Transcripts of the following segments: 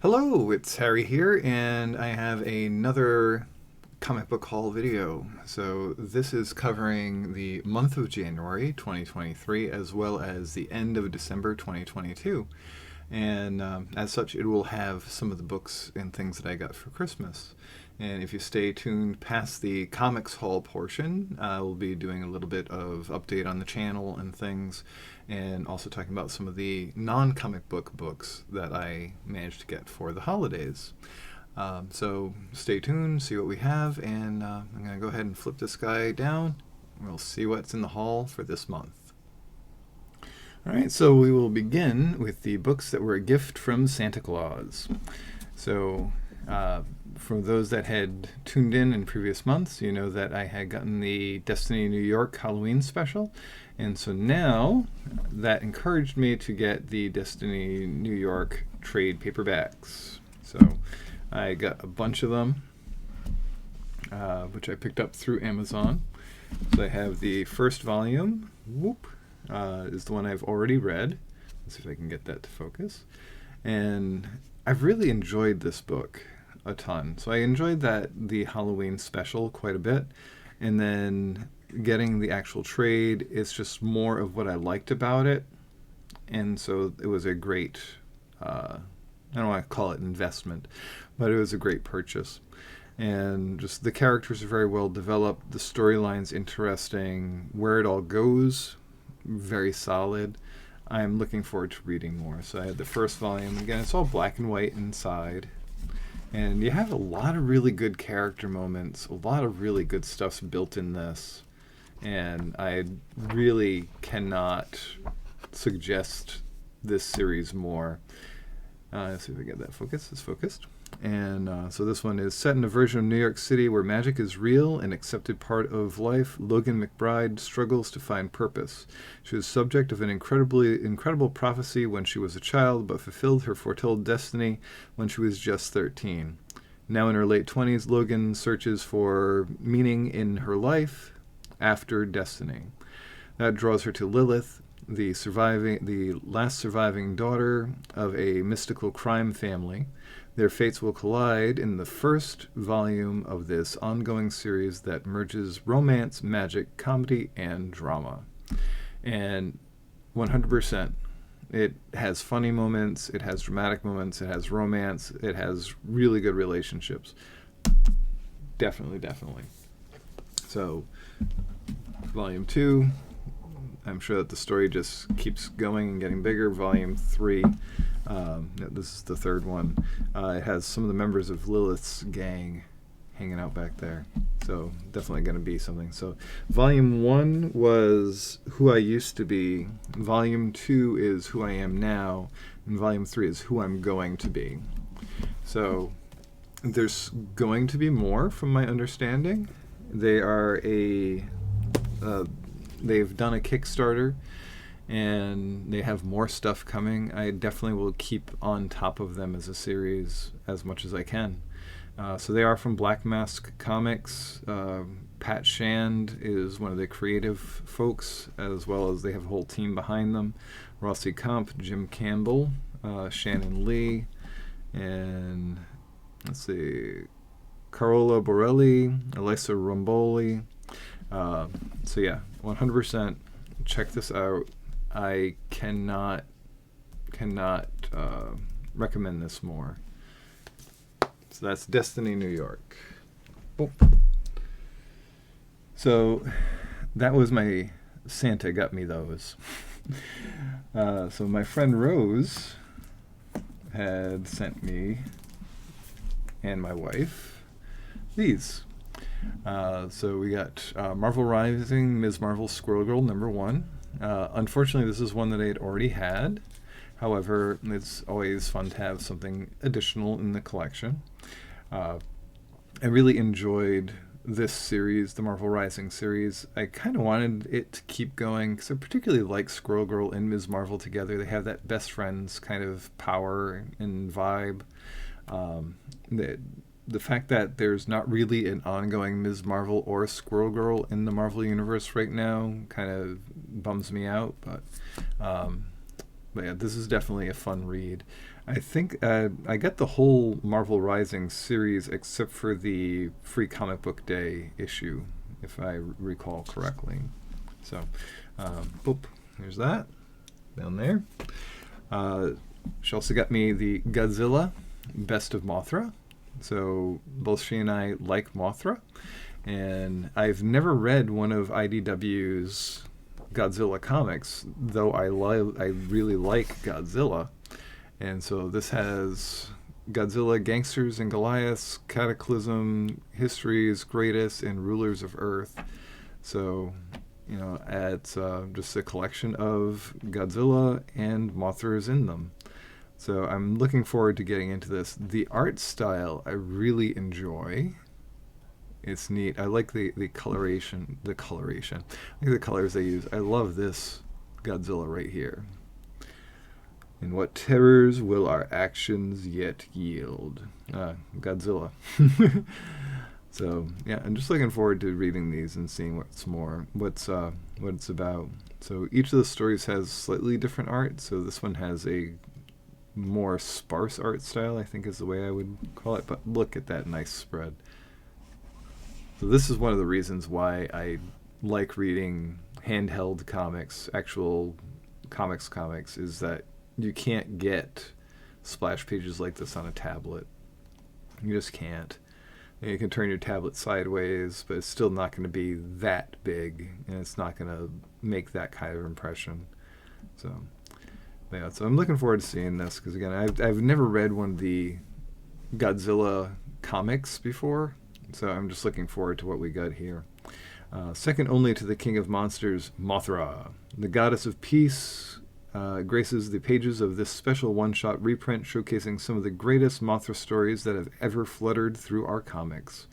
Hello, it's Harry here, and I have another comic book haul video. So this is covering the month of January 2023 as well as the end of December 2022. And as such, it will have some of the books and things that I got for Christmas. And if you stay tuned past the comics haul portion, we'll be doing a little bit of update on the channel and things, and also talking about some of the non-comic book books that I managed to get for the holidays. So stay tuned, see what we have, and I'm going to go ahead and flip this guy down. We'll see what's in the haul for this month. All right, so we will begin with the books that were a gift from Santa Claus. So for those that had tuned in previous months, you know that I had gotten the Destiny New York Halloween special. And so now that encouraged me to get the Destiny New York trade paperbacks. So I got a bunch of them, which I picked up through Amazon. So I have the first volume, is the one I've already read. Let's see if I can get that to focus. And I've really enjoyed this book a ton. So I enjoyed the Halloween special quite a bit. And then getting the actual trade is just more of what I liked about it. And so it was a great, I don't want to call it investment, but it was a great purchase. And just the characters are very well developed. The storyline's interesting. Where it all goes, very solid. I'm looking forward to reading more. So I had the first volume. Again, it's all black and white inside. And you have a lot of really good character moments. A lot of really good stuff's built in this. And I really cannot suggest this series more. Let's see if we get that focus. It's focused. And so this one is set in a version of New York City where magic is real, an accepted part of life. Logan McBride struggles to find purpose. She was subject of an incredible prophecy when she was a child, but fulfilled her foretold destiny when she was just 13. Now in her late 20s, Logan searches for meaning in her life after destiny. That draws her to Lilith, the last surviving daughter of a mystical crime family. Their fates will collide in the first volume of this ongoing series that merges romance, magic, comedy, and drama. And 100%, it has funny moments, it has dramatic moments, it has romance, it has really good relationships. Definitely. So, Volume 2, I'm sure that the story just keeps going and getting bigger. Volume 3, this is the third one. It has some of the members of Lilith's gang hanging out back there. So definitely going to be something. So Volume 1 was Who I Used to Be. Volume 2 is Who I Am Now. And Volume 3 is Who I'm Going to Be. So there's going to be more from my understanding. They are they've done a Kickstarter, and they have more stuff coming. I definitely will keep on top of them as a series as much as I can. So they are from Black Mask Comics. Pat Shand is one of the creative folks, as well as they have a whole team behind them. Rossi Comp, Jim Campbell, Shannon Lee, and let's see, Carola Borelli, Elisa Romboli. So yeah, 100% check this out. I cannot recommend this more. So that's Destiny New York. Oh. So that was my Santa got me those. So my friend Rose had sent me and my wife these. So we got Marvel Rising, Ms. Marvel Squirrel Girl #1. Unfortunately, this is one that I had already had. However, it's always fun to have something additional in the collection. I really enjoyed this series, the Marvel Rising series. I kind of wanted it to keep going because I particularly like Squirrel Girl and Ms. Marvel together. They have that best friends kind of power and vibe. The fact that there's not really an ongoing Ms. Marvel or Squirrel Girl in the Marvel Universe right now kind of bums me out. But yeah, this is definitely a fun read. I think I got the whole Marvel Rising series except for the Free Comic Book Day issue, if I recall correctly. So, boop, here's that down there. She also got me the Godzilla Best of Mothra. So both she and I like Mothra, and I've never read one of IDW's Godzilla comics, though I really like Godzilla. And so this has Godzilla, Gangsters and Goliaths, Cataclysm, History's Greatest, and Rulers of Earth. So, it's just a collection of Godzilla and Mothras in them. So I'm looking forward to getting into this. The art style I really enjoy. It's neat. I like the coloration. I like the colors they use. I love this Godzilla right here. And what terrors will our actions yet yield? Godzilla. So yeah, I'm just looking forward to reading these and seeing what it's about. So each of the stories has slightly different art. So this one has a more sparse art style, I think is the way I would call it. But look at that nice spread. So this is one of the reasons why I like reading handheld comics, actual comics, is that you can't get splash pages like this on a tablet. You just can't. And you can turn your tablet sideways, but it's still not going to be that big, and it's not going to make that kind of impression. So, yeah. So I'm looking forward to seeing this because again, I've never read one of the Godzilla comics before, so I'm just looking forward to what we got here. Second only to the King of Monsters, Mothra, the goddess of peace. Graces the pages of this special one-shot reprint showcasing some of the greatest Mothra stories that have ever fluttered through our comics.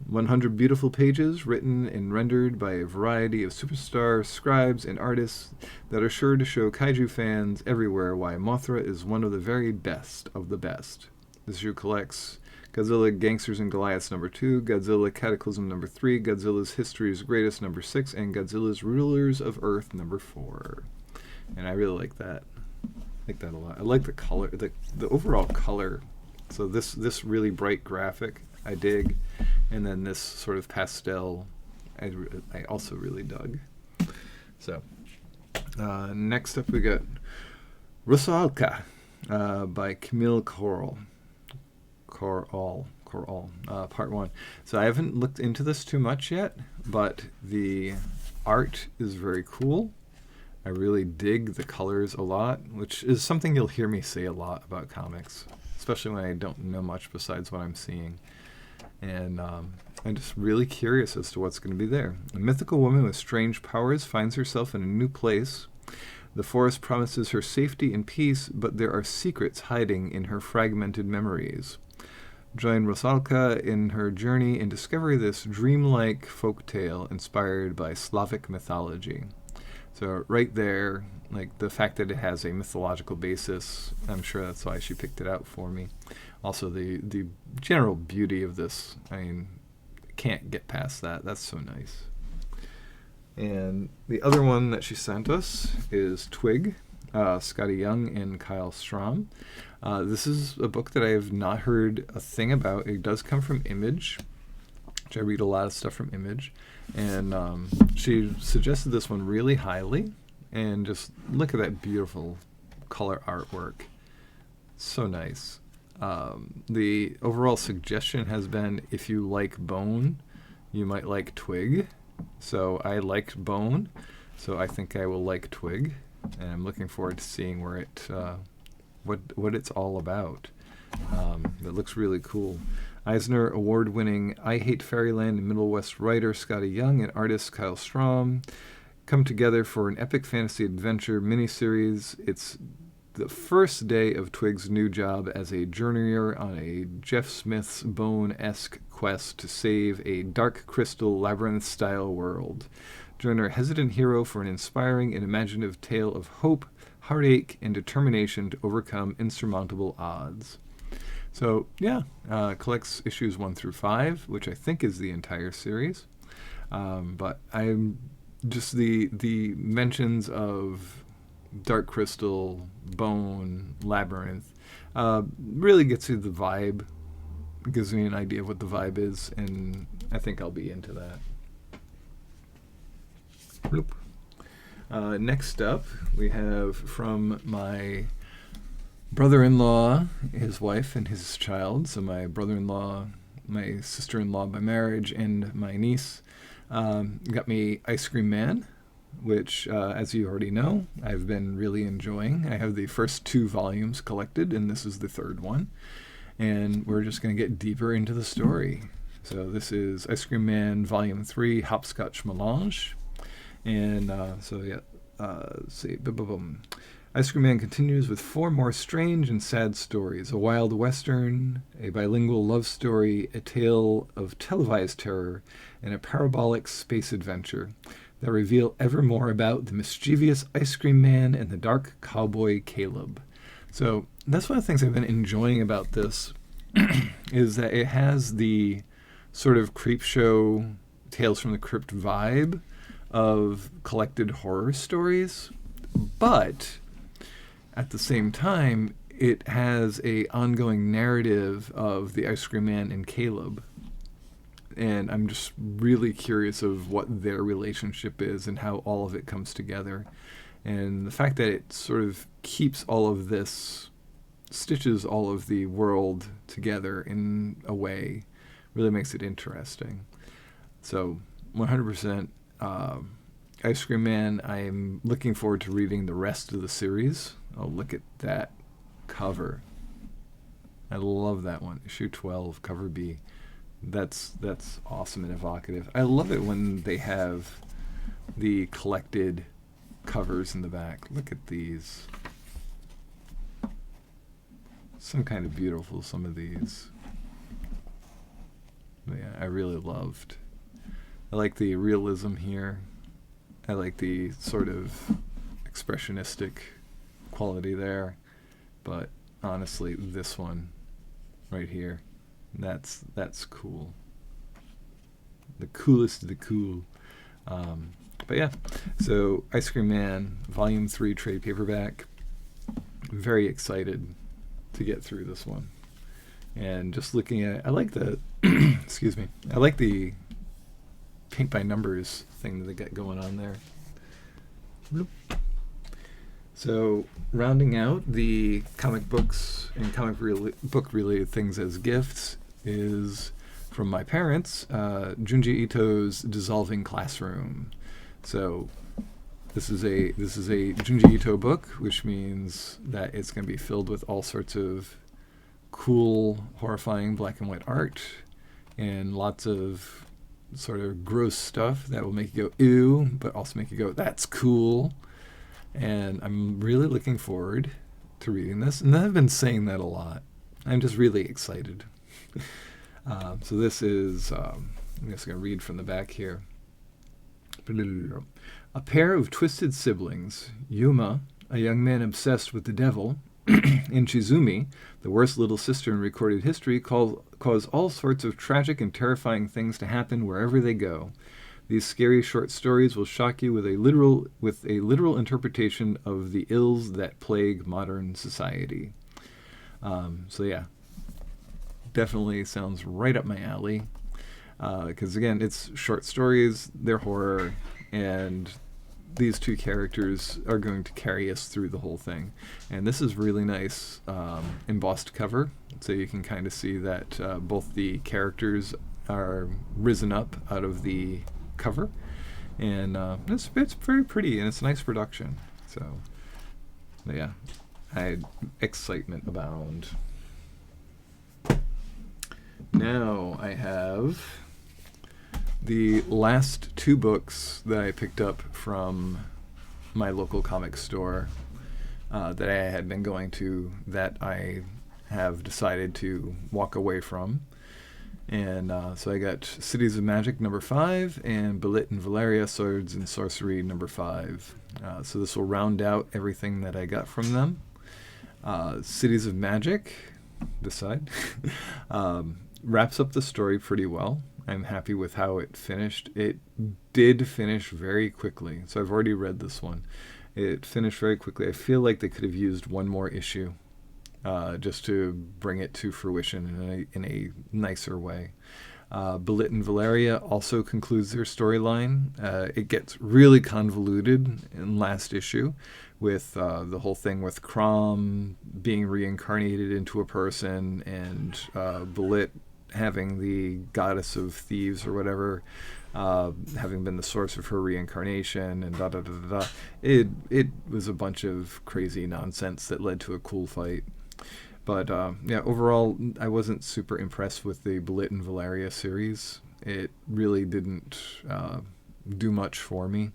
100 beautiful pages written and rendered by a variety of superstar scribes and artists that are sure to show kaiju fans everywhere why Mothra is one of the very best of the best. This issue collects Godzilla Gangsters and Goliaths #2, Godzilla Cataclysm #3, Godzilla's History's Greatest #6, and Godzilla's Rulers of Earth #4. And I really like that. I like that a lot. I like the color, the overall color. So this really bright graphic, I dig. And then this sort of pastel, I also really dug. So, next up we got Rusalka by Camille Corral, part 1. So I haven't looked into this too much yet, but the art is very cool. I really dig the colors a lot, which is something you'll hear me say a lot about comics, especially when I don't know much besides what I'm seeing. And I'm just really curious as to what's going to be there. A mythical woman with strange powers finds herself in a new place. The forest promises her safety and peace, but there are secrets hiding in her fragmented memories. Join Rusalka in her journey and discover this dreamlike folktale inspired by Slavic mythology. So right there, like the fact that it has a mythological basis, I'm sure that's why she picked it out for me. Also, the general beauty of this, I mean, can't get past that. That's so nice. And the other one that she sent us is Twig, Scotty Young and Kyle Strahm. This is a book that I have not heard a thing about. It does come from Image, which I read a lot of stuff from Image. And she suggested this one really highly. And just look at that beautiful color artwork. So nice. The overall suggestion has been if you like Bone, you might like Twig. So I like Bone, so I think I will like Twig. And I'm looking forward to seeing where it, what it's all about. It looks really cool. Eisner Award-winning I Hate Fairyland and Middle West writer Scotty Young and artist Kyle Strahm come together for an epic fantasy adventure miniseries. It's the first day of Twig's new job as a journeyer on a Jeff Smith's Bone-esque quest to save a Dark Crystal Labyrinth-style world. Join our hesitant hero for an inspiring and imaginative tale of hope, heartache, and determination to overcome insurmountable odds. So, yeah, collects issues 1 through 5, which I think is the entire series. But I'm just the mentions of Dark Crystal, Bone, Labyrinth, Really gets you the vibe, gives me an idea of what the vibe is, and I think I'll be into that. Bloop. Next up, we have from my brother-in-law, his wife, and his child. So my brother-in-law, my sister-in-law by marriage, and my niece got me Ice Cream Man, which, as you already know, I've been really enjoying. I have the first 2 volumes collected, and this is the 3rd one. And we're just going to get deeper into the story. So this is Ice Cream Man Volume 3, Hopscotch Melange. And let's see. Boom. Ice Cream Man continues with 4 more strange and sad stories. A wild western, a bilingual love story, a tale of televised terror, and a parabolic space adventure that reveal ever more about the mischievous Ice Cream Man and the dark cowboy Caleb. So that's one of the things I've been enjoying about this is that it has the sort of Creepshow Tales from the Crypt vibe of collected horror stories, but at the same time, it has a ongoing narrative of the Ice Cream Man and Caleb. And I'm just really curious of what their relationship is and how all of it comes together. And the fact that it sort of keeps all of this, stitches all of the world together in a way, really makes it interesting. So 100% Ice Cream Man. I'm looking forward to reading the rest of the series. Oh, look at that cover. I love that one. Issue 12, cover B. That's awesome and evocative. I love it when they have the collected covers in the back. Look at these. Some kind of beautiful, some of these. But yeah, I really loved. I like the realism here. I like the sort of expressionistic quality there. But honestly, this one right here, that's cool. The coolest of the cool. But yeah, so Ice Cream Man, Volume 3 trade paperback. I'm very excited to get through this one. And just looking at it, I like the, excuse me, I like the paint by numbers thing that they got going on there. Bloop. So, rounding out the comic books and book related things as gifts is from my parents, Junji Ito's Dissolving Classroom. So, this is a Junji Ito book, which means that it's going to be filled with all sorts of cool, horrifying black and white art and lots of sort of gross stuff that will make you go ew, but also make you go that's cool. And I'm really looking forward to reading this. And I've been saying that a lot. I'm just really excited. So this is, I'm just going to read from the back here. A pair of twisted siblings, Yuma, a young man obsessed with the devil, and Chizumi, the worst little sister in recorded history, cause all sorts of tragic and terrifying things to happen wherever they go. These scary short stories will shock you with a literal interpretation of the ills that plague modern society. So yeah, definitely sounds right up my alley. Because again, it's short stories, they're horror, and these 2 characters are going to carry us through the whole thing. And this is really nice embossed cover, so you can kind of see that both the characters are risen up out of the cover, and it's very pretty, and it's a nice production. So yeah, I had excitement abound. Now I have the last 2 books that I picked up from my local comic store that I had been going to, that I have decided to walk away from. And so I got Cities of Magic number 5 and Belit and Valeria Swords and Sorcery number 5. So this will round out everything that I got from them. Cities of Magic, this side, wraps up the story pretty well. I'm happy with how it finished. It did finish very quickly. So I've already read this one. It finished very quickly. I feel like they could have used one more issue just to bring it to fruition in a nicer way. Belit and Valeria also concludes their storyline. It gets really convoluted in last issue with the whole thing with Crom being reincarnated into a person and Belit having the goddess of thieves or whatever having been the source of her reincarnation and da da da da da. It was a bunch of crazy nonsense that led to a cool fight. But yeah, overall, I wasn't super impressed with the Belit and Valeria series. It really didn't do much for me.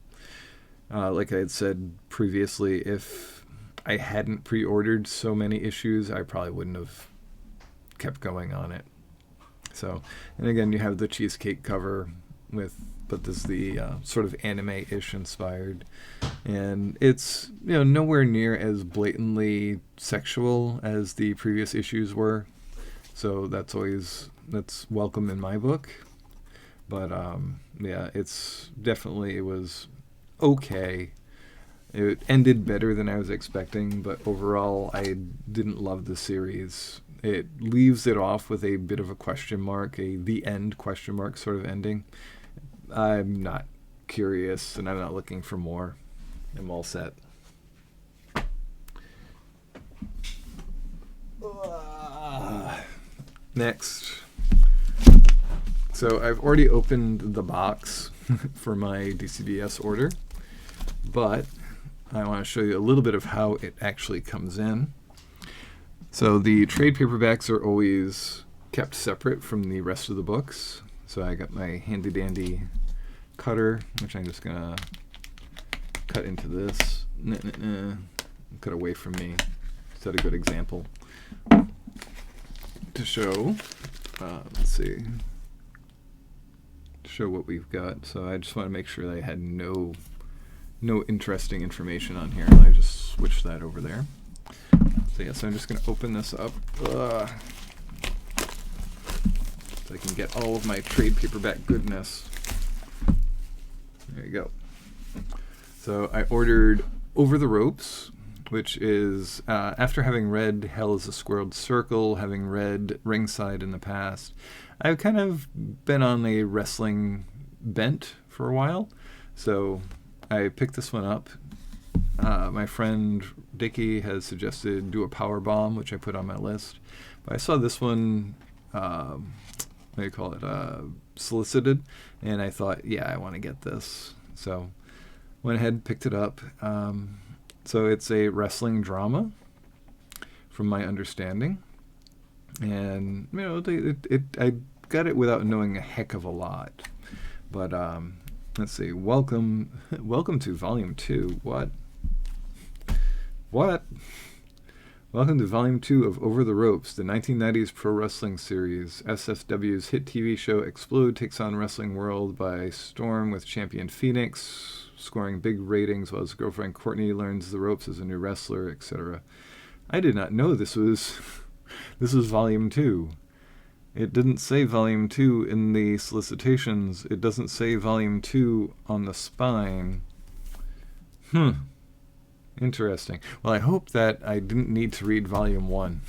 Like I had said previously, if I hadn't pre-ordered so many issues, I probably wouldn't have kept going on it. So, and again, you have the cheesecake cover but this is the sort of anime-ish inspired, and it's nowhere near as blatantly sexual as the previous issues were, so that's welcome in my book. But yeah, it was okay. It ended better than I was expecting, but overall I didn't love the series. It leaves it off with a bit of a question mark, the end question mark sort of ending. I'm not curious, and I'm not looking for more. I'm all set. Next. So I've already opened the box for my DCBS order, but I want to show you a little bit of how it actually comes in. So the trade paperbacks are always kept separate from the rest of the books. So I got my handy dandy cutter, which I'm just gonna cut into this. Cut away from me. Set a good example to show. Let's see. Show what we've got. So I just want to make sure that I had no interesting information on here. I just switch that over there. So yeah, so I'm just gonna open this up. So I can get all of my trade paperback goodness. There you go. So I ordered Over the Ropes, which is, after having read Hell is a Squared Circle, having read Ringside in the past, I've kind of been on a wrestling bent for a while. So I picked this one up. My friend Dickie has suggested do a Power Bomb, which I put on my list. But I saw this one, what do you call it, solicited, and I thought, yeah, I want to get this. So went ahead, picked it up. So it's a wrestling drama, from my understanding. And, I got it without knowing a heck of a lot. But, let's see, welcome to Volume 2. What? Welcome to Volume 2 of Over the Ropes, the 1990s pro wrestling series. SFW's hit TV show Explode takes on wrestling world by storm with champion Phoenix, scoring big ratings while his girlfriend Courtney learns the ropes as a new wrestler, etc. I did not know this was Volume 2. It didn't say Volume 2 in the solicitations. It doesn't say Volume 2 on the spine. Interesting. Well, I hope that I didn't need to read Volume 1.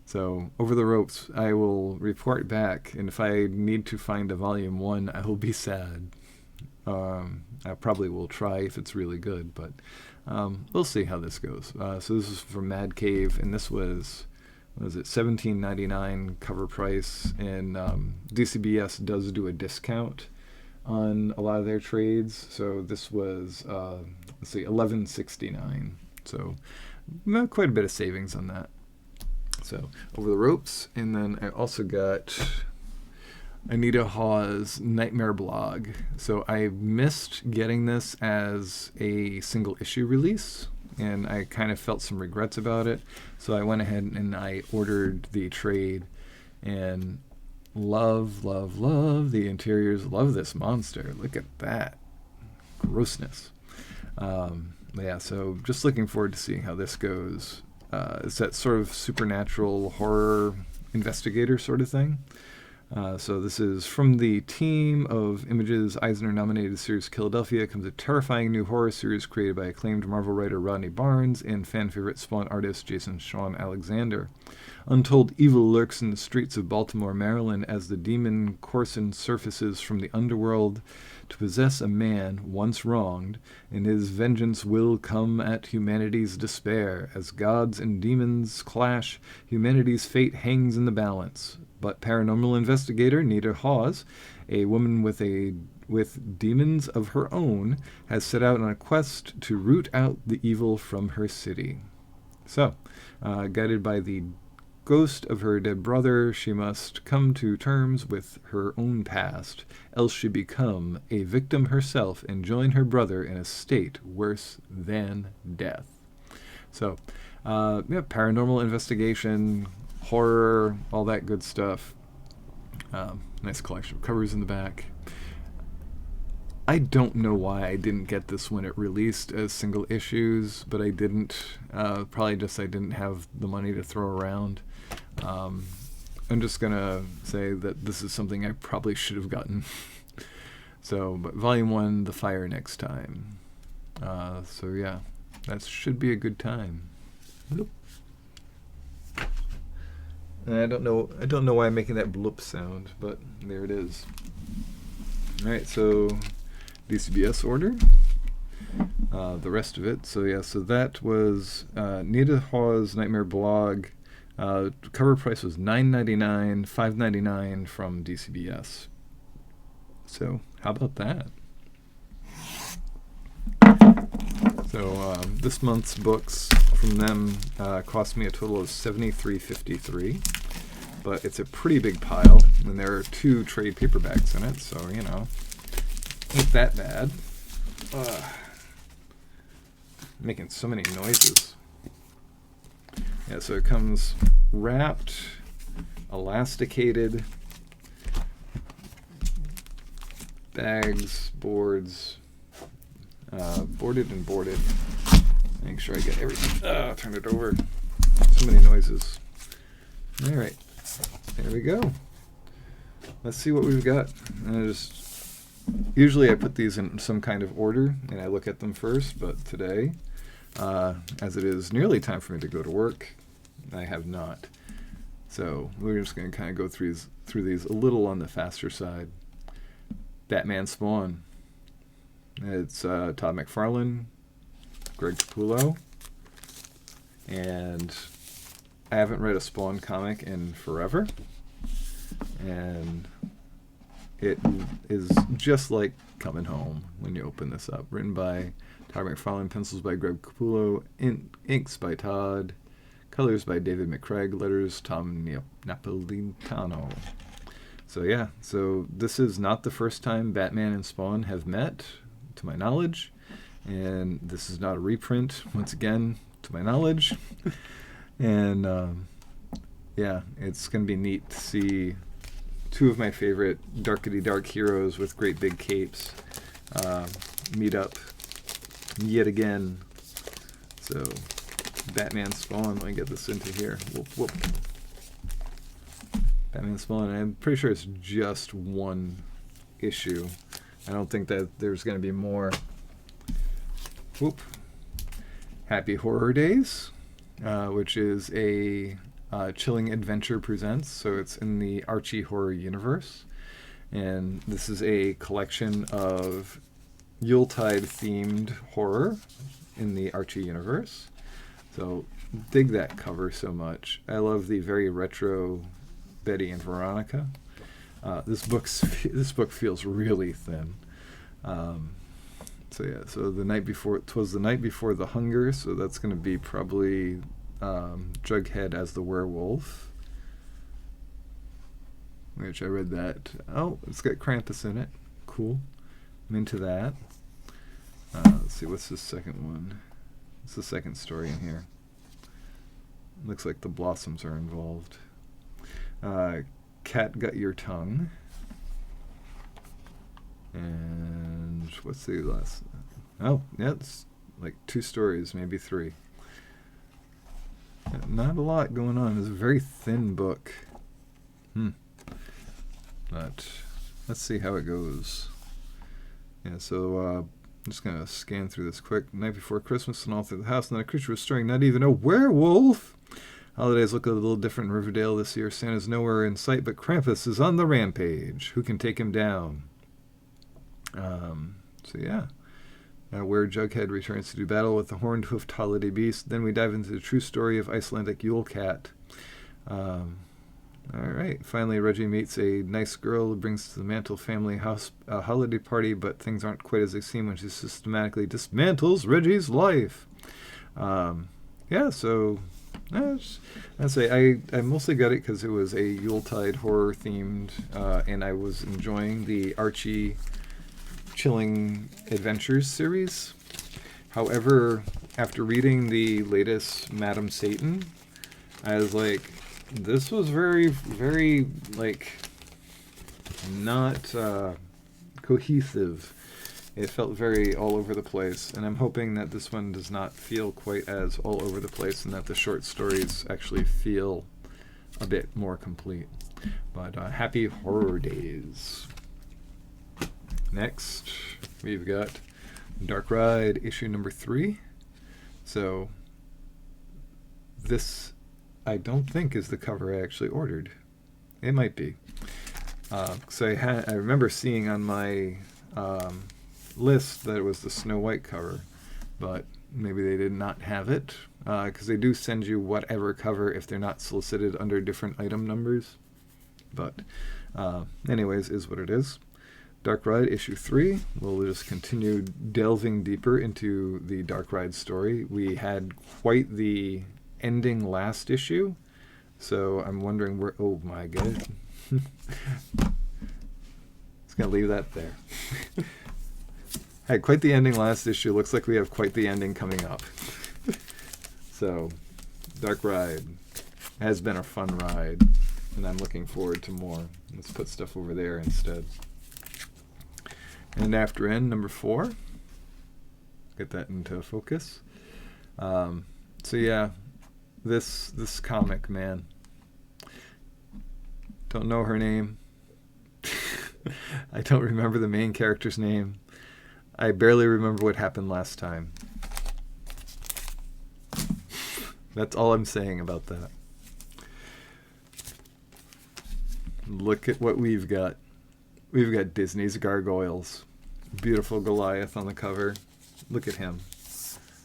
So, Over the Ropes, I will report back, and if I need to find a Volume 1, I will be sad. I probably will try if it's really good, but we'll see how this goes. So this is from Mad Cave, and this was it, $17.99 cover price, and DCBS does do a discount on a lot of their trades, so this was let's see, $11.69, so quite a bit of savings on that. So Over the Ropes, and then I also got Anita Hawes' Nightmare Blog. So I missed getting this as a single issue release, and I kind of felt some regrets about it, so I went ahead and I ordered the trade, and love the interiors. Love this monster. Look at that grossness. Yeah, so just looking forward to seeing how this goes. It's that sort of supernatural horror investigator sort of thing. So this is from the team of Image's Eisner-nominated series Philadelphia comes a terrifying new horror series created by acclaimed Marvel writer Rodney Barnes and fan favorite Spawn artist Jason Shawn Alexander. Untold evil lurks in the streets of Baltimore, Maryland, as the demon Corson surfaces from the underworld to possess a man once wronged, and his vengeance will come at humanity's despair. As gods and demons clash, humanity's fate hangs in the balance. But paranormal investigator Nita Hawes, a woman with demons of her own, has set out on a quest to root out the evil from her city. So, guided by the ghost of her dead brother, she must come to terms with her own past, else she become a victim herself and join her brother in a state worse than death. So, paranormal investigation, horror, all that good stuff. Nice collection of covers in the back. I don't know why I didn't get this when it released as single issues, but I didn't. Probably just I didn't have the money to throw around. I'm just gonna say that this is something I probably should have gotten. So, but Volume 1, The Fire Next Time. So yeah, that should be a good time. Bloop. And I don't know why I'm making that bloop sound, but there it is. All right, so DCBS order. The rest of it. So yeah, so that was Nita Hawes' Nightmare Blog. Cover price was $9.99, $5.99 from DCBS. So how about that? So this month's books from them cost me a total of $73.53, but it's a pretty big pile, and there are 2 trade paperbacks in it, so you know, ain't that bad. Making so many noises. Yeah, so it comes wrapped, elasticated, bags, boards, boarded and boarded. Make sure I get everything. Turn it over. So many noises. All right, there we go. Let's see what we've got. Usually I put these in some kind of order and I look at them first, but today, as it is nearly time for me to go to work, I have not. So we're just going to kind of go through these a little on the faster side. Batman Spawn. It's Todd McFarlane, Greg Capullo, and I haven't read a Spawn comic in forever, and it is just like coming home when you open this up. Written by Todd McFarlane, pencils by Greg Capullo, inks by Todd, colors by David McCraig, letters Tom Napolitano. So yeah, so this is not the first time Batman and Spawn have met, to my knowledge, and this is not a reprint, once again, to my knowledge. And yeah, it's going to be neat to see 2 of my favorite darkety dark heroes with great big capes meet up yet again. So Batman Spawn, let me get this into here. Whoop, whoop. Batman Spawn, and I'm pretty sure it's just 1 issue. I don't think that there's going to be more. Whoop. Happy Horror Days, which is a Chilling Adventure Presents, so it's in the Archie horror universe. And this is a collection of Yuletide themed horror in the Archie universe. So dig that cover so much. I love the very retro Betty and Veronica. This book feels really thin. So yeah, so the night before, 'twas the night before the hunger, so that's going to be probably Jughead as the werewolf, which I read that. Oh, it's got Krampus in it. Cool. I'm into that. Let's see, what's the second one? What's the second story in here? Looks like the Blossoms are involved. Cat Got Your Tongue. And what's the last? Oh, yeah, it's like 2 stories, maybe 3. Not a lot going on. It's a very thin book. but let's see how it goes. Yeah, so I'm just going to scan through this quick. Night before Christmas and all through the house, and then a creature was stirring, not even a werewolf. Holidays look a little different in Riverdale this year. Santa's nowhere in sight, but Krampus is on the rampage. Who can take him down? So yeah. Where Jughead returns to do battle with the horned hoofed holiday beast. Then we dive into the true story of Icelandic Yule Cat. Alright, finally Reggie meets a nice girl who brings to the Mantle family house a holiday party, but things aren't quite as they seem when she systematically dismantles Reggie's life. Yeah, so I'd say I mostly got it because it was a Yuletide horror themed, and I was enjoying the Archie Chilling Adventures series. However, after reading the latest Madam Satan, I was like, this was very, very, like, not cohesive. It felt very all over the place, and I'm hoping that this one does not feel quite as all over the place and that the short stories actually feel a bit more complete. But happy horror days. Next, we've got Dark Ride issue number 3. So this, I don't think, is the cover I actually ordered. It might be. So I remember seeing on my list that it was the Snow White cover, but maybe they did not have it, because they do send you whatever cover if they're not solicited under different item numbers. But anyways, is what it is. Dark Ride issue 3. We'll just continue delving deeper into the Dark Ride story. We had quite the ending last issue, so I'm wondering where... Oh my god. Just gonna leave that there. Had quite the ending last issue. Looks like we have quite the ending coming up. So, Dark Ride has been a fun ride, and I'm looking forward to more. Let's put stuff over there instead. And After End, number 4. Get that into focus. So yeah, this comic, man. Don't know her name. I don't remember the main character's name. I barely remember what happened last time. That's all I'm saying about that. Look at what we've got. We've got Disney's Gargoyles. Beautiful Goliath on the cover. Look at him.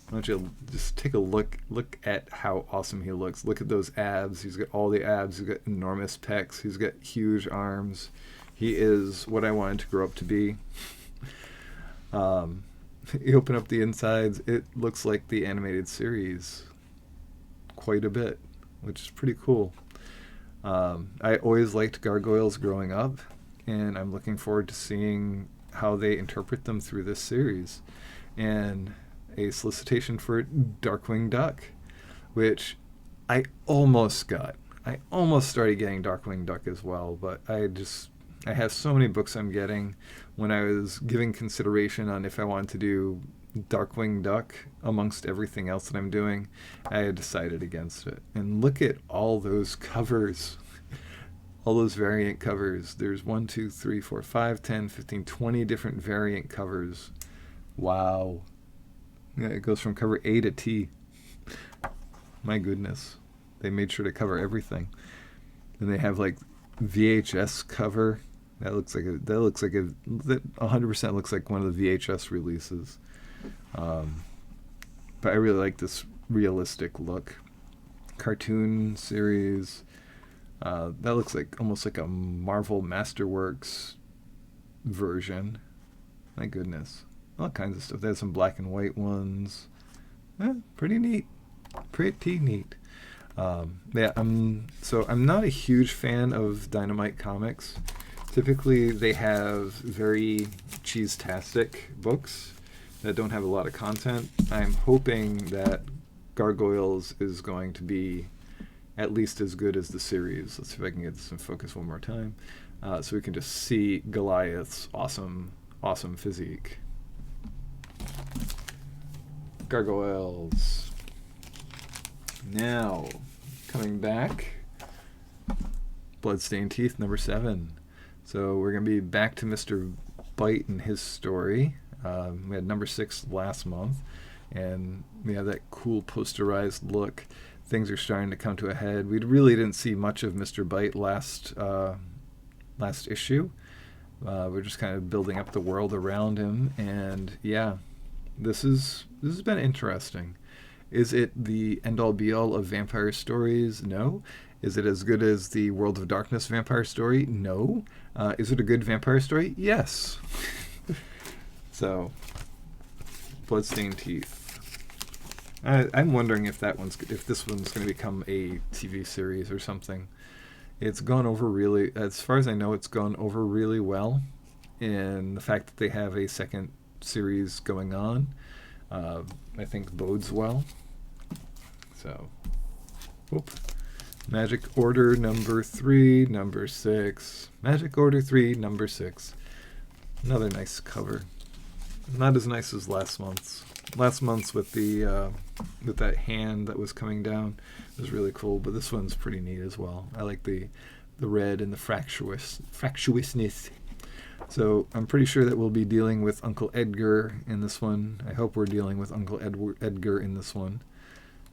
Why don't you just take a look at how awesome he looks. Look at those abs. He's got all the abs. He's got enormous pecs. He's got huge arms. He is what I wanted to grow up to be. You open up the insides, it looks like the animated series quite a bit, which is pretty cool. I always liked gargoyles growing up, and I'm looking forward to seeing how they interpret them through this series. And a solicitation for Darkwing Duck, which I almost got. I almost started getting Darkwing Duck as well, but I have so many books I'm getting. When I was giving consideration on if I wanted to do Darkwing Duck amongst everything else that I'm doing, I had decided against it. And look at all those covers. All those variant covers. There's 1, 2, 3, 4, 5, 10, 15, 20 different variant covers. Wow. Yeah, it goes from cover A to T. My goodness. They made sure to cover everything. And they have like VHS cover. That looks like 100% looks like one of the VHS releases. But I really like this realistic look. Cartoon series. That looks like almost like a Marvel Masterworks version. My goodness. All kinds of stuff. They have some black and white ones. Pretty neat. Pretty neat. Yeah, I'm not a huge fan of Dynamite Comics. Typically, they have very cheese-tastic books that don't have a lot of content. I'm hoping that Gargoyles is going to be at least as good as the series. Let's see if I can get this in focus one more time, so we can just see Goliath's awesome physique. Gargoyles. Now, coming back, Bloodstained Teeth, number 7. So we're going to be back to Mr. Bite and his story. We had number 6 last month, and we have that cool posterized look. Things are starting to come to a head. We really didn't see much of Mr. Bite last issue. We're just kind of building up the world around him, and yeah, this has been interesting. Is it the end-all be-all of vampire stories? No. Is it as good as the World of Darkness vampire story? No. Is it a good vampire story? Yes. So, Bloodstained Teeth. I'm wondering if this one's going to become a TV series or something. It's gone over really, as far as I know, it's gone over really well. And the fact that they have a second series going on, I think bodes well. So, whoop. Magic Order number 3, number 6. Magic Order 3, number 6. Another nice cover. Not as nice as last month's. Last month's with that hand that was coming down was really cool, but this one's pretty neat as well. I like the red and the fractiousness. So I'm pretty sure that we'll be dealing with Uncle Edgar in this one. I hope we're dealing with Uncle Edgar in this one.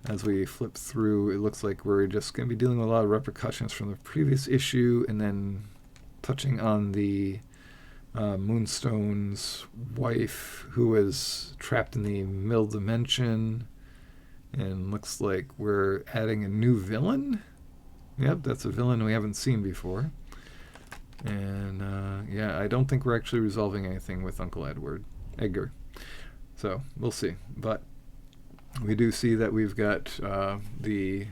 As we flip through, it looks like we're just going to be dealing with a lot of repercussions from the previous issue, and then touching on the Moonstone's wife, who was trapped in the middle dimension, and looks like we're adding a new villain. Yep, that's a villain we haven't seen before. And yeah, I don't think we're actually resolving anything with Uncle Edgar. So we'll see. But we do see that we've got the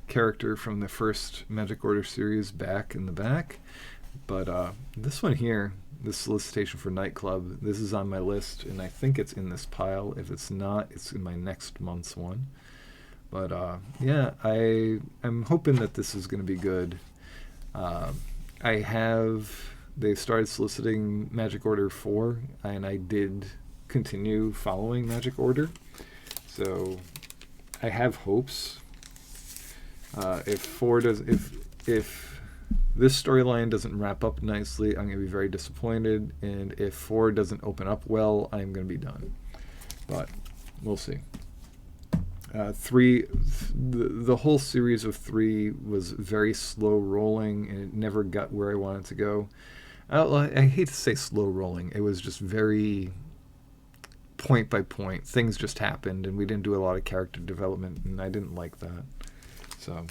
character from the first Magic Order series back in the back. But this one here, this solicitation for Nightclub, this is on my list, and I think it's in this pile. If it's not, it's in my next month's one. But yeah, I'm hoping that this is going to be good. They've started soliciting Magic Order 4, and I did continue following Magic Order. So I have hopes. If this storyline doesn't wrap up nicely, I'm going to be very disappointed. And if 4 doesn't open up well, I'm going to be done. But we'll see. 3, the whole series of 3 was very slow rolling, and it never got where I wanted to go. I hate to say slow rolling. It was just very point by point. Things just happened, and we didn't do a lot of character development, and I didn't like that. So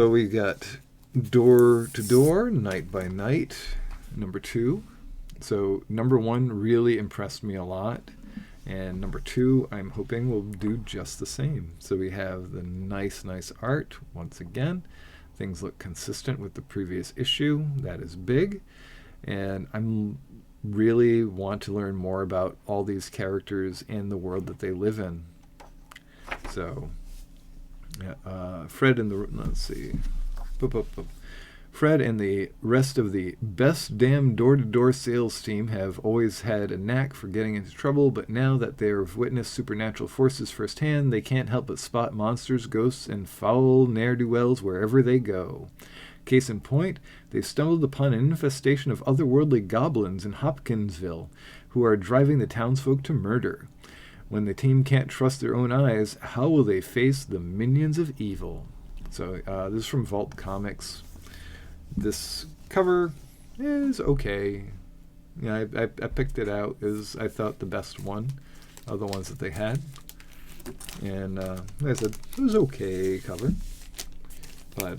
we got Door to Door, Night by Night, number 2. So number 1 really impressed me a lot. And number 2, I'm hoping will do just the same. So we have the nice art once again. Things look consistent with the previous issue. That is big. And I'm really want to learn more about all these characters and the world that they live in. So, yeah, Fred and the... Let's see. Fred and the rest of the best damn door-to-door sales team have always had a knack for getting into trouble, but now that they've witnessed supernatural forces firsthand, they can't help but spot monsters, ghosts, and foul ne'er-do-wells wherever they go. Case in point, they've stumbled upon an infestation of otherworldly goblins in Hopkinsville, who are driving the townsfolk to murder. When the team can't trust their own eyes, how will they face the minions of evil? So this is from Vault Comics. This cover is okay. Yeah, I picked it out as I thought the best one of the ones that they had. And like I said, it was okay cover. But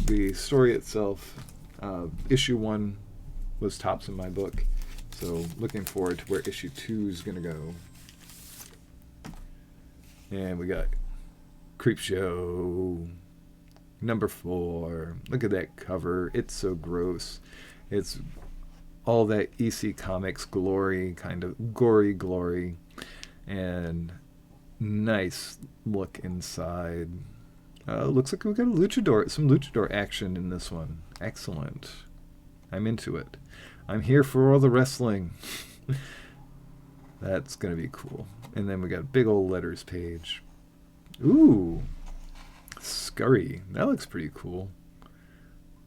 the story itself, issue 1 was tops in my book. So looking forward to where issue 2 is going to go. And we got Creepshow number 4. Look at that cover. It's so gross. It's all that EC Comics glory, kind of gory glory. And nice look inside. Looks like we got some luchador action in this one. Excellent. I'm into it. I'm here for all the wrestling. That's going to be cool. And then we got a big old letters page. Ooh. Scurry. That looks pretty cool.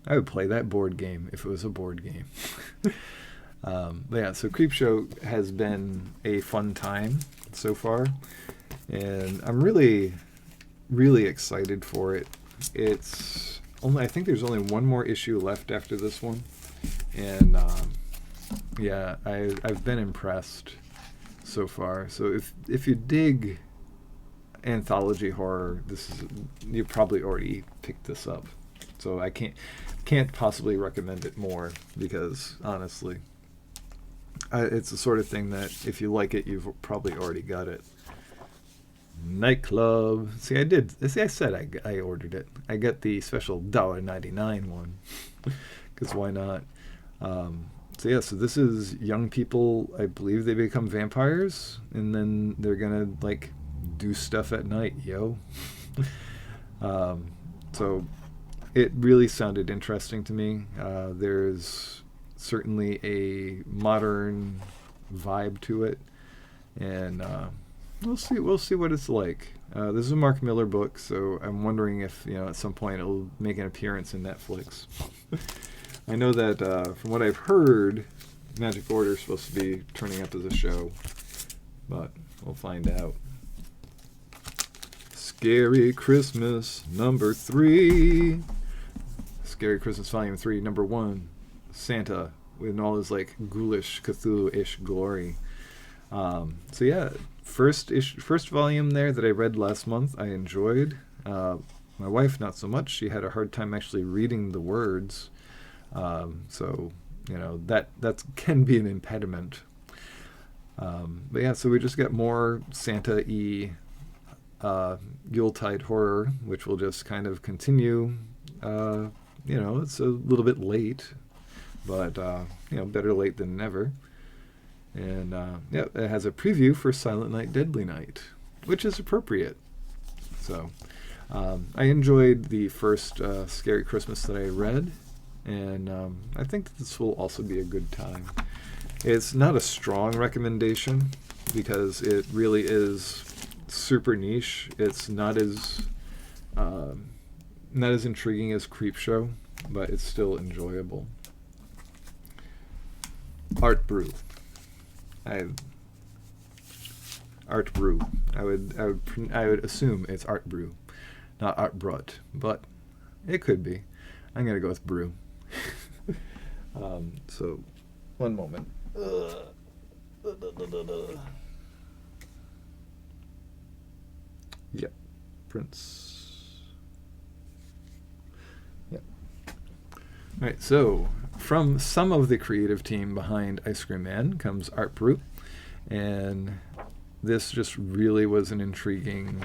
I would play that board game if it was a board game. But yeah, so Creepshow has been a fun time so far, and I'm really, really excited for it. I think there's only one more issue left after this one, and yeah, I've been impressed so far. So if you dig anthology horror, you probably already picked this up. So I can't possibly recommend it more, because honestly, it's the sort of thing that if you like it, you've probably already got it. Nightclub. See, I said I ordered it. I got the special $1.99 one, because why not? So yeah, so this is young people. I believe they become vampires, and then they're gonna like do stuff at night, yo. So it really sounded interesting to me. There's certainly a modern vibe to it, and we'll see what it's like. This is a Mark Miller book, so I'm wondering if at some point it'll make an appearance in Netflix. I know that from what I've heard, Magic Order is supposed to be turning up as a show, but we'll find out. Scary Christmas number 3. Scary Christmas Volume 3, number 1. Santa in all his like ghoulish Cthulhu-ish glory. So yeah, first volume there that I read last month, I enjoyed. My wife not so much. She had a hard time actually reading the words. So that can be an impediment. But yeah, so we just got more Santa-y Yuletide horror, which will just kind of continue. It's a little bit late, but better late than never. And yeah, it has a preview for Silent Night, Deadly Night, which is appropriate. So I enjoyed the first Scary Christmas that I read, and I think that this will also be a good time. It's not a strong recommendation because it really is super niche. It's not as intriguing as Creepshow, but it's still enjoyable. Art Brew. Art Brew. I would assume it's Art Brew, not Art Brut, but it could be. I'm gonna go with Brew. So, one moment. Yep, Prince. Yep. All right, so from some of the creative team behind Ice Cream Man comes Art Brew, and this just really was an intriguing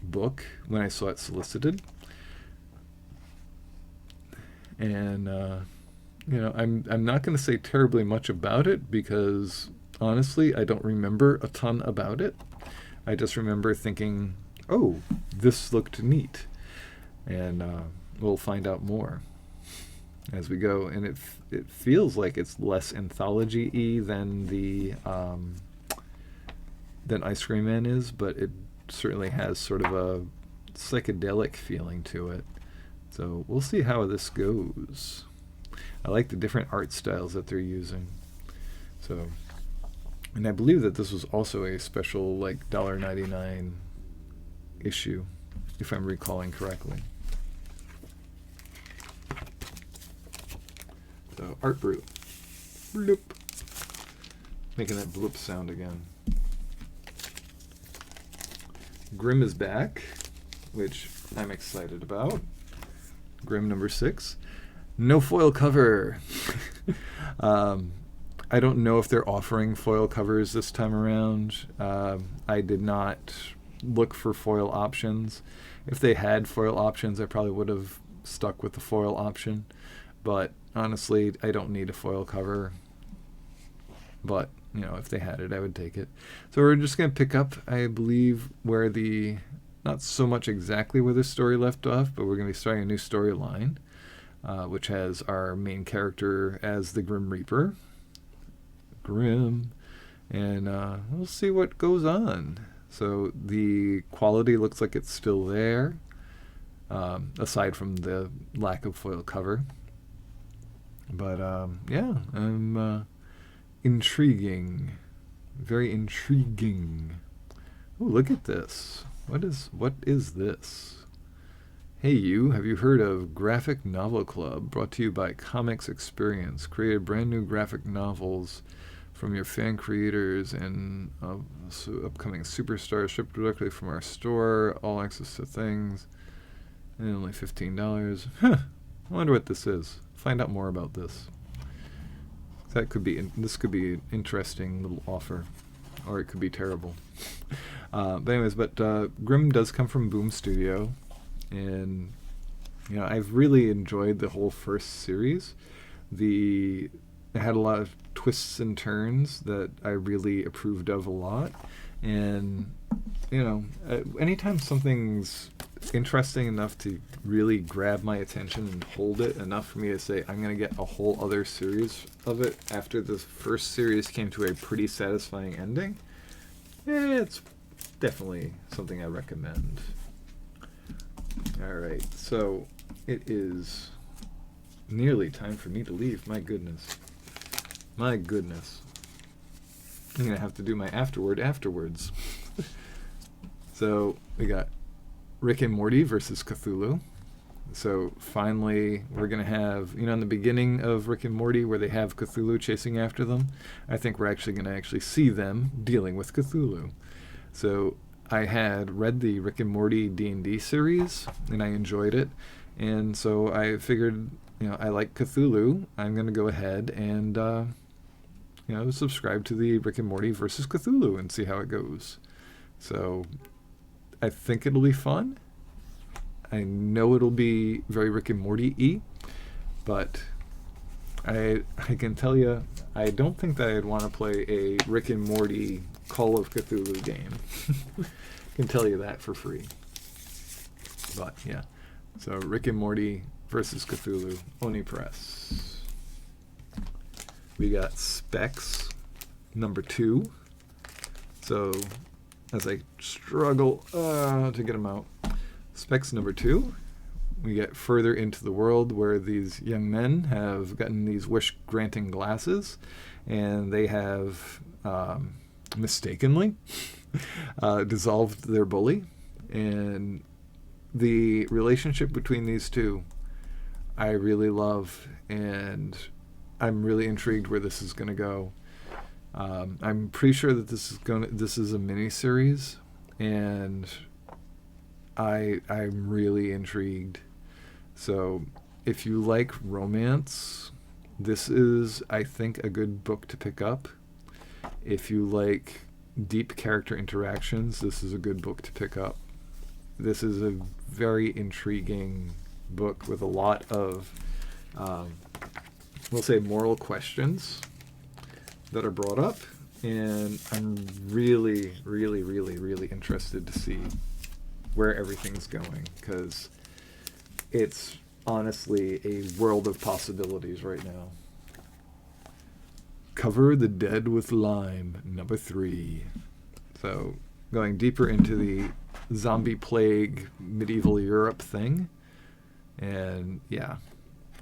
book when I saw it solicited. And I'm not going to say terribly much about it because honestly I don't remember a ton about it. I just remember thinking, oh, this looked neat, and we'll find out more as we go. And it feels like it's less anthology-y than than Ice Cream Man is, but it certainly has sort of a psychedelic feeling to it. So we'll see how this goes. I like the different art styles that they're using. So, and I believe that this was also a special like $1.99 issue, if I'm recalling correctly. So Art Brew. Bloop. Making that bloop sound again. Grimm is back, which I'm excited about. Grimm number 6. No foil cover. I don't know if they're offering foil covers this time around. I did not look for foil options. If they had foil options, I probably would have stuck with the foil option. But honestly, I don't need a foil cover. But, if they had it, I would take it. So we're just going to pick up, I believe, where not so much exactly where the story left off, but we're going to be starting a new storyline, which has our main character as the Grim Reaper. Grim. And we'll see what goes on. So the quality looks like it's still there. aside from the lack of foil cover. But yeah, I'm intriguing, very intriguing. Oh, look at this. What is this? Hey you, have you heard of Graphic Novel Club, brought to you by Comics Experience? Create brand new graphic novels from your fan creators and upcoming superstars, shipped directly from our store, all access to things, and only $15. Huh, I wonder what this is. Find out more about this. This could be an interesting little offer, or it could be terrible. But anyways, Grimm does come from Boom Studio, and I've really enjoyed the whole first series. It had a lot of twists and turns that I really approved of a lot, and anytime something's interesting enough to really grab my attention and hold it enough for me to say I'm going to get a whole other series of it after the first series came to a pretty satisfying ending, it's definitely something I recommend. Alright, so it is nearly time for me to leave. My goodness. I'm going to have to do my afterwards. So we got Rick and Morty versus Cthulhu. So finally, we're going to have, in the beginning of Rick and Morty where they have Cthulhu chasing after them, I think we're actually going to see them dealing with Cthulhu. So I had read the Rick and Morty D&D series, and I enjoyed it. And so I figured, I like Cthulhu. I'm going to go ahead and, subscribe to the Rick and Morty versus Cthulhu and see how it goes. So I think it'll be fun. I know it'll be very Rick and Morty-y, but I can tell you, I don't think that I'd want to play a Rick and Morty Call of Cthulhu game. I can tell you that for free. But yeah, so Rick and Morty versus Cthulhu, Oni Press. We got Specs number 2. So as I struggle to get them out. Specs number 2, we get further into the world where these young men have gotten these wish-granting glasses, and they have mistakenly dissolved their bully. And the relationship between these two, I really love, and I'm really intrigued where this is going to go. I'm pretty sure that this is a mini-series, and I'm really intrigued. So if you like romance, this is, I think, a good book to pick up. If you like deep character interactions, this is a good book to pick up. This is a very intriguing book with a lot of, we'll say, moral questions that are brought up, and I'm really, really, really, really interested to see where everything's going, because it's honestly a world of possibilities right now. Cover the Dead with Lime, number 3. So going deeper into the zombie plague medieval Europe thing, and yeah,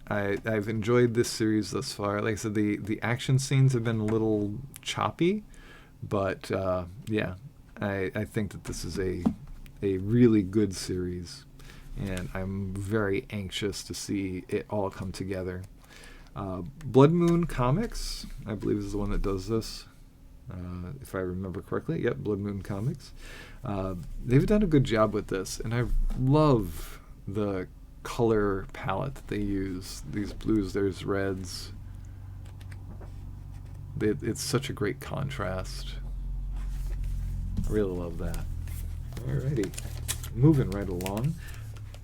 I've enjoyed this series thus far. Like I said, the action scenes have been a little choppy, but yeah, I think that this is a really good series, and I'm very anxious to see it all come together. Blood Moon Comics, I believe, is the one that does this, if I remember correctly. Yep, Blood Moon Comics. They've done a good job with this, and I love the color palette that they use. These blues, there's reds. It's such a great contrast. I really love that. Alrighty, moving right along.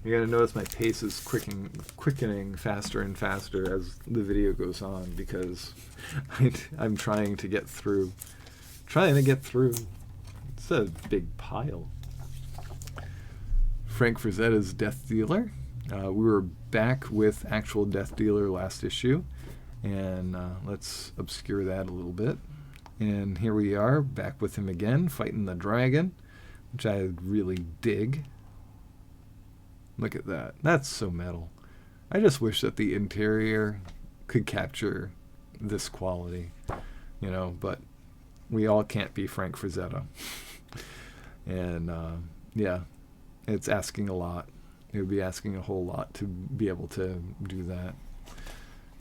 You're going to notice my pace is quickening faster and faster as the video goes on, because I'm trying to get through. It's a big pile. Frank Frazetta's Death Dealer. We were back with actual Death Dealer last issue, and let's obscure that a little bit. And here we are, back with him again, fighting the dragon, which I really dig. Look at that. That's so metal. I just wish that the interior could capture this quality, but we all can't be Frank Frazetta. And, yeah, it's asking a lot. It would be asking a whole lot to be able to do that.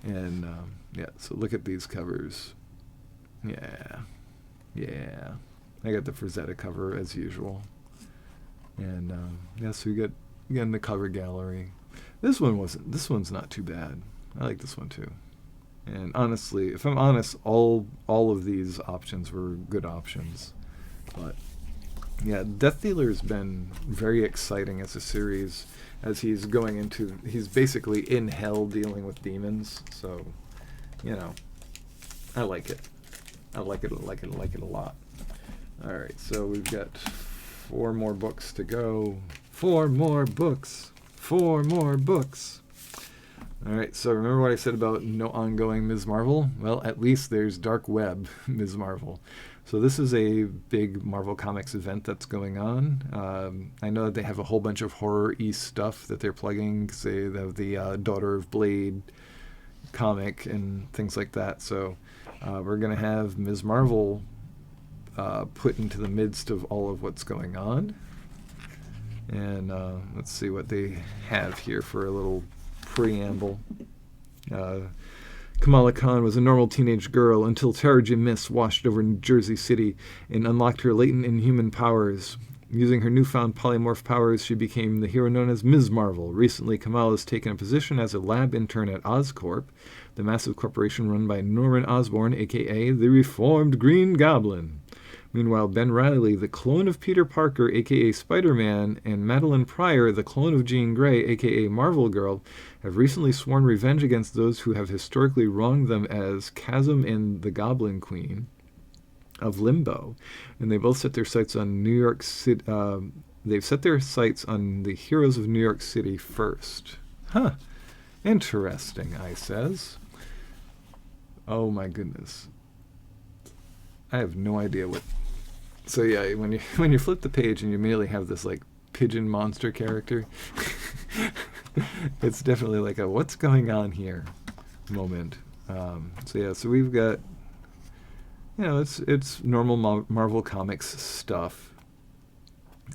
And, yeah, so look at these covers. Yeah. I got the Frazetta cover as usual. And, yeah, so we got, again, the cover gallery. This one's not too bad. I like this one too. And honestly, if I'm honest, all of these options were good options. But yeah, Death Dealer's been very exciting as a series, as he's basically in hell dealing with demons. So, I like it. I like it a lot. Alright, so we've got 4 more books to go. 4 more books. Alright, so remember what I said about no ongoing Ms. Marvel? Well, at least there's Dark Web Ms. Marvel. So this is a big Marvel Comics event that's going on. I know that they have a whole bunch of horror-y stuff that they're plugging, because they have the Daughter of Blade comic and things like that. So we're going to have Ms. Marvel put into the midst of all of what's going on. And let's see what they have here for a little preamble. Kamala Khan was a normal teenage girl until Taraji Mist washed over New Jersey City and unlocked her latent inhuman powers. Using her newfound polymorph powers, she became the hero known as Ms. Marvel. Recently, Kamala has taken a position as a lab intern at Oscorp, the massive corporation run by Norman Osborn, a.k.a. the Reformed Green Goblin. Meanwhile, Ben Reilly, the clone of Peter Parker, a.k.a. Spider-Man, and Madeline Pryor, the clone of Jean Grey, a.k.a. Marvel Girl, have recently sworn revenge against those who have historically wronged them as Chasm and the Goblin Queen of Limbo. And they both set their sights on New York City. They've set their sights on the heroes of New York City first. Huh. Interesting, I says. Oh my goodness. I have no idea what. So yeah, when you flip the page and you immediately have this like pigeon monster character, it's definitely like a what's going on here moment. So yeah, so we've got, it's normal Marvel Comics stuff,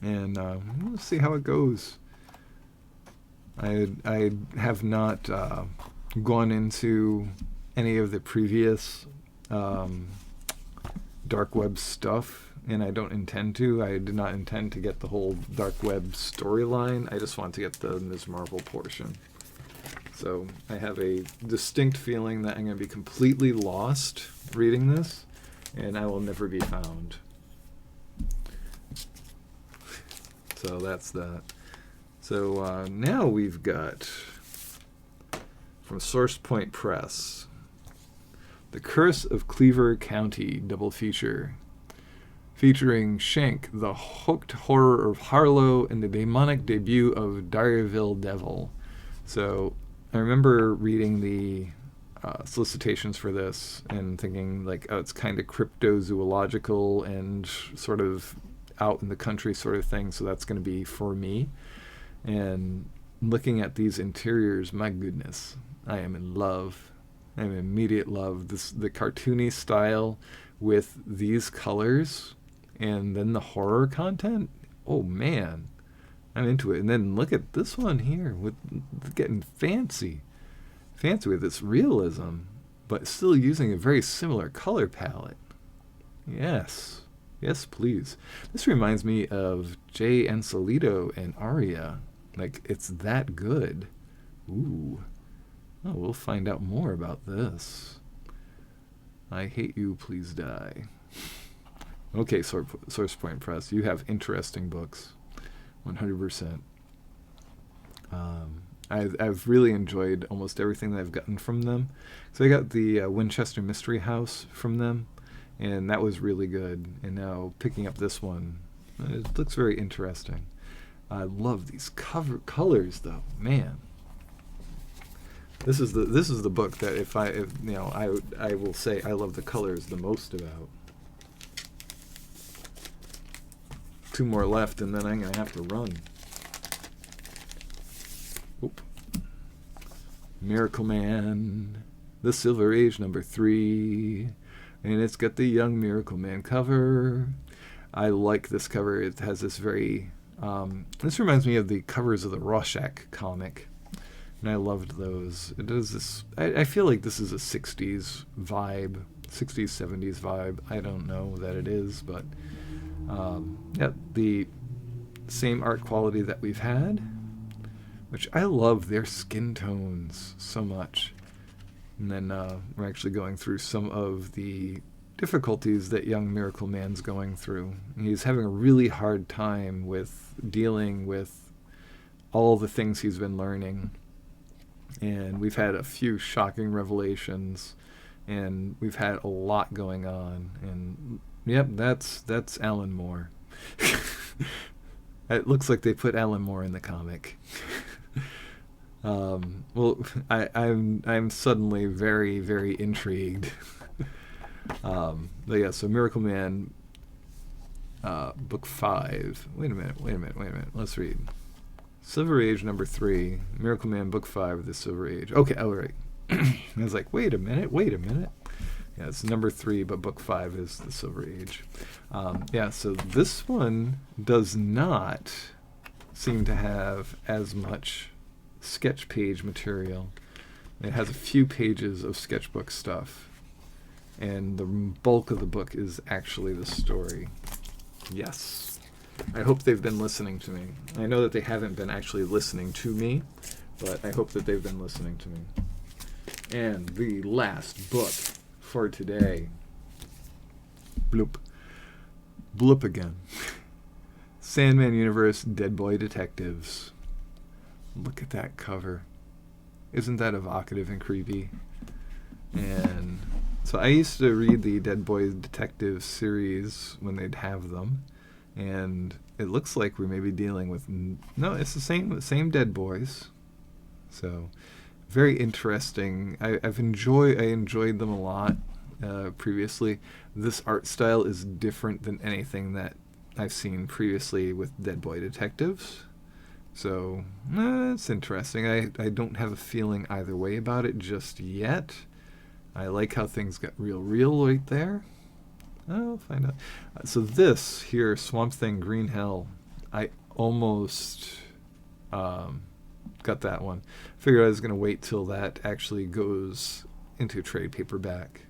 and we'll see how it goes. I have not gone into any of the previous Dark Web stuff, and I don't intend to. I did not intend to get the whole Dark Web storyline. I just want to get the Ms. Marvel portion. So I have a distinct feeling that I'm going to be completely lost reading this, and I will never be found. So that's that. So now we've got, from Source Point Press, The Curse of Cleaver County double feature, featuring Shank, the hooked horror of Harlow, and the demonic debut of Darieville Devil. So I remember reading the solicitations for this and thinking like, oh, it's kind of cryptozoological and sort of out in the country sort of thing, so that's going to be for me. And looking at these interiors, my goodness, I am in love. I'm in immediate love. The cartoony style with these colors and then the horror content. Oh man, I'm into it. And then look at this one here with getting fancy with this realism, but still using a very similar color palette. Yes, please. This reminds me of Jay Ansolito and Aria. Like, it's that good. Ooh. Oh, we'll find out more about this. I Hate You, Please Die. Okay, Source Point Press, you have interesting books. 100%. I've really enjoyed almost everything that I've gotten from them. So I got the Winchester Mystery House from them, and that was really good. And now picking up this one, it looks very interesting. I love these colors, though, man. This is the book that if I will say I love the colors the most about. 2 more left, and then I'm gonna have to run. Miracle Man, The Silver Age #3, and it's got the Young Miracle Man cover. I like this cover. It has this very... this reminds me of the covers of the Rorschach comic, and I loved those. It does this... I feel like this is a 60s vibe, 60s, 70s vibe. I don't know that it is, but yeah, the same art quality that we've had, which I love their skin tones so much. And then we're actually going through some of the difficulties that young Miracle Man's going through. He's having a really hard time with dealing with all the things he's been learning. And we've had a few shocking revelations, and we've had a lot going on. And yep, that's Alan Moore. It looks like they put Alan Moore in the comic. Well, I'm suddenly very, very intrigued. But yeah, so Miracle Man, book 5. Wait a minute. Let's read. Silver Age #3, Miracle Man, book 5, The Silver Age. Okay, all right. I was like, wait a minute. Yeah, it's #3, but book 5 is The Silver Age. Yeah, so this one does not seem to have as much sketch page material. It has a few pages of sketchbook stuff, and the bulk of the book is actually the story. Yes. I hope they've been listening to me. I know that they haven't been actually listening to me, but I hope that they've been listening to me. And the last book for today. Bloop again. Sandman Universe Dead Boy Detectives. Look at that cover. Isn't that evocative and creepy? And so I used to read the Dead Boy Detectives series when they'd have them, and it looks like we may be dealing with... No, it's the same Dead Boys. So, very interesting. I enjoyed them a lot previously. This art style is different than anything that I've seen previously with Dead Boy Detectives. So, it's interesting. I don't have a feeling either way about it just yet. I like how things got real right there. I'll find out. So this here, Swamp Thing Green Hell, I almost got that one. Figured I was going to wait till that actually goes into trade paperback,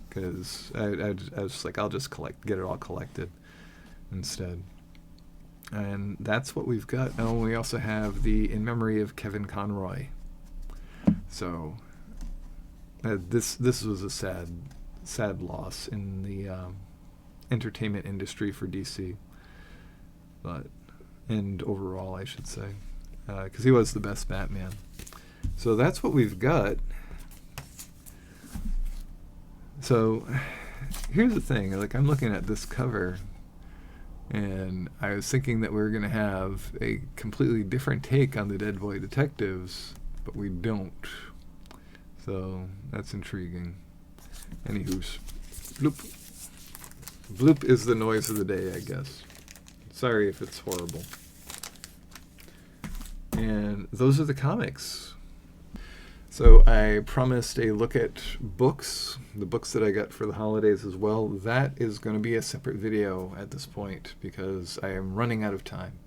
because I was like, I'll just get it all collected instead. And that's what we've got. Oh, we also have the In Memory of Kevin Conroy. So this was a sad loss in the entertainment industry for DC, and overall, I should say, because he was the best Batman. So that's what we've got. So here's the thing, like, I'm looking at this cover, and I was thinking that we were going to have a completely different take on the Dead Boy Detectives, but we don't. So that's intriguing. Anywho's, bloop. Bloop is the noise of the day, I guess. Sorry if it's horrible. And those are the comics. So I promised a look at books, the books that I got for the holidays as well. That is going to be a separate video at this point because I am running out of time.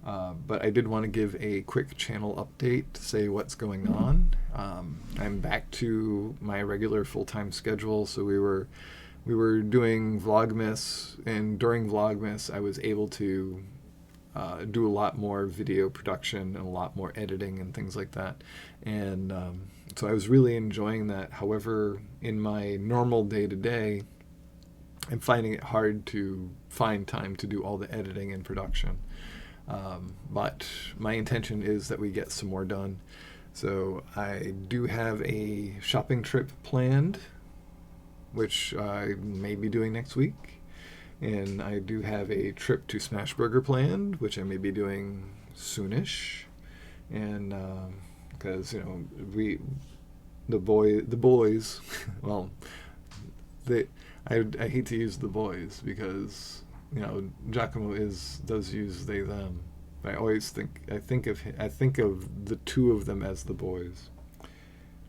But I did want to give a quick channel update to say what's going on. I'm back to my regular full-time schedule, so we were doing Vlogmas, and during Vlogmas I was able to do a lot more video production and a lot more editing and things like that. And so I was really enjoying that. However, in my normal day-to-day, I'm finding it hard to find time to do all the editing and production. But my intention is that we get some more done. So I do have a shopping trip planned, which I may be doing next week. And I do have a trip to Smashburger planned, which I may be doing soonish. And because, the boys, well, I hate to use the boys because, Giacomo does use they them. I think of the two of them as the boys.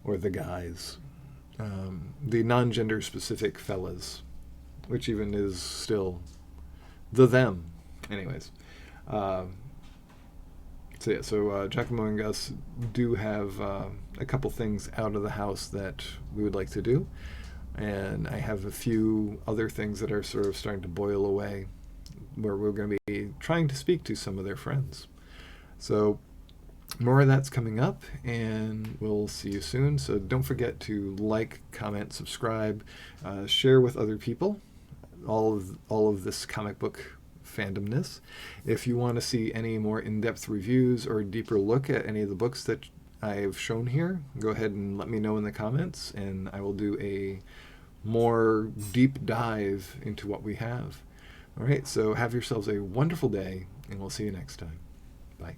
or the guys, the non-gender specific fellas, which even is still the them. Anyways, so Giacomo and Gus do have a couple things out of the house that we would like to do, and I have a few other things that are sort of starting to boil away, where we're going to be trying to speak to some of their friends. So more of that's coming up, and we'll see you soon. So don't forget to like, comment, subscribe, share with other people all of this comic book fandomness. If you want to see any more in-depth reviews or a deeper look at any of the books that I've shown here, go ahead and let me know in the comments, and I will do a more deep dive into what we have. All right, so have yourselves a wonderful day, and we'll see you next time. Bye.